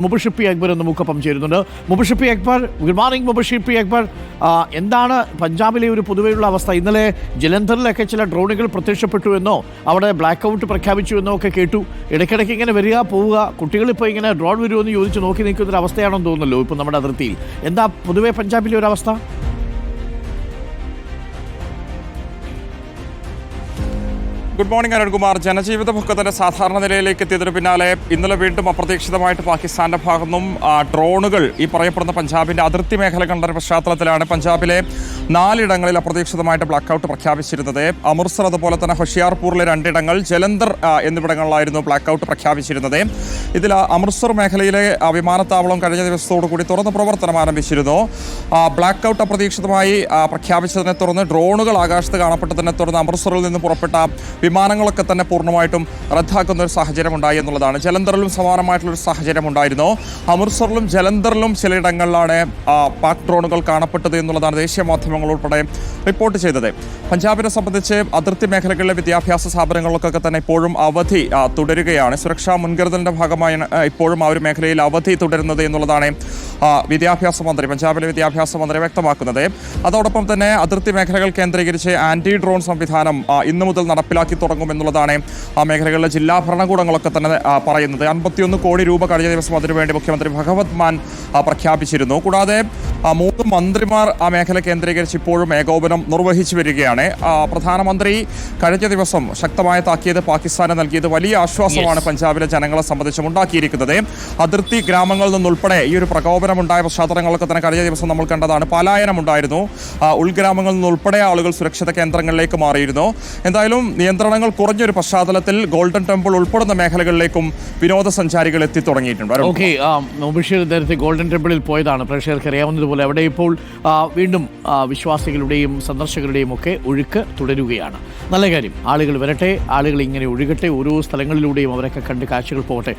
മുബഷിർ അക്ബർ നമുക്കൊപ്പം ചേരുന്നുണ്ട്. Mubashir Akbar, good morning Mubashir Akbar. എന്താണ് പഞ്ചാബിലെ ഒരു പൊതുവെയുള്ള അവസ്ഥ? ഇന്നലെ ജലന്ധറിലൊക്കെ ചില ഡ്രോണുകൾ പ്രത്യക്ഷപ്പെട്ടു എന്നോ അവിടെ ബ്ലാക്ക് ഔട്ട് പ്രഖ്യാപിച്ചു എന്നോ ഒക്കെ കേട്ടു. ഇടയ്ക്കിടയ്ക്ക് ഇങ്ങനെ വരിക പോവുക, കുട്ടികളിപ്പോൾ ഇങ്ങനെ ഡ്രോൺ വരുമോ എന്ന് ചോദിച്ച് നോക്കി നിൽക്കുന്നൊരു അവസ്ഥയാണെന്ന് തോന്നുന്നല്ലോ ഇപ്പോൾ നമ്മുടെ അതിർത്തിയിൽ. എന്താ പൊതുവെ പഞ്ചാബിലെ ഒരു അവസ്ഥ? Good morning Arunkumar. ജനജീവിത പൊക്കത്തിന്റെ സാധാരണ നിലയിലേക്ക് എത്തിയതിന് പിന്നാലെ ഇന്നലെ വീണ്ടും അപ്രതീക്ഷിതമായിട്ട് പാകിസ്ഥാന്റെ ഭാഗത്തു നിന്നും ഡ്രോണുകൾ ഈ പറയപ്പെടുന്ന പഞ്ചാബിന്റെ അതിർത്തി മേഖലകളുടെ പശ്ചാത്തലത്തിലാണ് പഞ്ചാബിലെ 4 ഇടങ്ങളിൽ അപ്രതീക്ഷിതമായിട്ട് ബ്ലാക്ക് ഔട്ട് പ്രഖ്യാപിച്ചിരുന്നത്. അമൃത്സർ, അതുപോലെ തന്നെ ഹൊഷിയാർപൂരിലെ 2 ഇടങ്ങൾ, ജലന്ധർ എന്നിവിടങ്ങളിലായിരുന്നു ബ്ലാക്ക് ഔട്ട് പ്രഖ്യാപിച്ചിരുന്നത്. ഇതിൽ അമൃത്സർ മേഖലയിലെ വിമാനത്താവളം കഴിഞ്ഞ ദിവസത്തോടുകൂടി തുറന്ന് പ്രവർത്തനം ആരംഭിച്ചിരുന്നു. ബ്ലാക്ക് ഔട്ട് അപ്രതീക്ഷിതമായി പ്രഖ്യാപിച്ചതിനെ തുടർന്ന് ഡ്രോണുകൾ ആകാശത്ത് കാണപ്പെട്ടതിനെ തുടർന്ന് അമൃത്സറിൽ നിന്ന് പുറപ്പെട്ട വിമാനങ്ങളൊക്കെ തന്നെ പൂർണ്ണമായിട്ടും റദ്ദാക്കുന്ന ഒരു സാഹചര്യം ഉണ്ടായി എന്നുള്ളതാണ്. ജലന്ധറിലും സമാനമായിട്ടുള്ളൊരു സാഹചര്യം ഉണ്ടായിരുന്നു. അമൃത്സറിലും ജലന്ധറിലും ചിലയിടങ്ങളിലാണ് പാക് ഡ്രോണുകൾ കാണപ്പെട്ടത് എന്നുള്ളതാണ് ദേശീയ മാധ്യമങ്ങൾ ഉൾപ്പെടെ റിപ്പോർട്ട് ചെയ്തത്. പഞ്ചാബിനെ സംബന്ധിച്ച് അതിർത്തി മേഖലകളിലെ വിദ്യാഭ്യാസ സ്ഥാപനങ്ങൾക്കൊക്കെ തന്നെ ഇപ്പോഴും അവധി തുടരുകയാണ്. സുരക്ഷാ മുൻകരുതലിന്റെ ഭാഗമായാണ് ഇപ്പോഴും ആ ഒരു മേഖലയിൽ അവധി തുടരുന്നത് എന്നുള്ളതാണ് പഞ്ചാബിലെ വിദ്യാഭ്യാസ മന്ത്രി വ്യക്തമാക്കുന്നത്. അതോടൊപ്പം തന്നെ അതിർത്തി മേഖലകൾ കേന്ദ്രീകരിച്ച് ആന്റി ഡ്രോൺ സംവിധാനം ഇന്നു മുതൽ നടപ്പിലാക്കി തുടങ്ങുമെന്നുള്ളതാണ് ആ മേഖലകളിലെ ജില്ലാ ഭരണകൂടങ്ങളൊക്കെ തന്നെ പറയുന്നത്. 51 കോടി രൂപ കഴിഞ്ഞ ദിവസം അതിനുവേണ്ടി മുഖ്യമന്ത്രി ഭഗവത് മാൻ പ്രഖ്യാപിച്ചിരുന്നു. കൂടാതെ 3 മന്ത്രിമാർ ആ മേഖല കേന്ദ്രീകരിച്ച് ഇപ്പോഴും ഏകോപനം നിർവഹിച്ചു വരികയാണ്. പ്രധാനമന്ത്രി കഴിഞ്ഞ ദിവസം ശക്തമായ താക്കീത് പാകിസ്ഥാന് നൽകിയത് വലിയ ആശ്വാസമാണ് പഞ്ചാബിലെ ജനങ്ങളെ സംബന്ധിച്ചും ഉണ്ടാക്കിയിരിക്കുന്നത്. അതിർത്തി ഗ്രാമങ്ങളിൽ നിന്നുൾപ്പെടെ ഈ ഒരു പ്രകോപനമുണ്ടായ പശ്ചാത്തലങ്ങളൊക്കെ തന്നെ കഴിഞ്ഞ ദിവസം നമ്മൾ കണ്ടതാണ്. പലായനം ഉണ്ടായിരുന്നു. ഉൾഗ്രാമങ്ങളിൽ നിന്നുൾപ്പെടെ ആളുകൾ സുരക്ഷിത കേന്ദ്രങ്ങളിലേക്ക് മാറിയിരുന്നു. എന്തായാലും നിയന്ത്രണങ്ങൾ കുറഞ്ഞൊരു പശ്ചാത്തലത്തിൽ ഗോൾഡൻ ടെമ്പിൾ ഉൾപ്പെടുന്ന മേഖലകളിലേക്കും വിനോദസഞ്ചാരികൾ എത്തി തുടങ്ങിയിട്ടുണ്ട്. ഓക്കെ, മുബഷിർ നേരത്തെ ഗോൾഡൻ ടെമ്പിളിൽ പോയതാണ്. പ്രേക്ഷകർക്ക് അറിയാവുന്നതുപോലെ അവിടെ ഇപ്പോൾ വീണ്ടും വിശ്വാസികളുടെയും സന്ദർശകരുടെയും ഒക്കെ ഒഴുക്ക് തുടരുകയാണ്. നല്ല കാര്യം, ആളുകൾ വരട്ടെ, ആളുകൾ ഇങ്ങനെ ഒഴുകട്ടെ, ഓരോ സ്ഥലങ്ങളിലൂടെയും അവരൊക്കെ കണ്ട് കാഴ്ചകൾ പോകട്ടെ.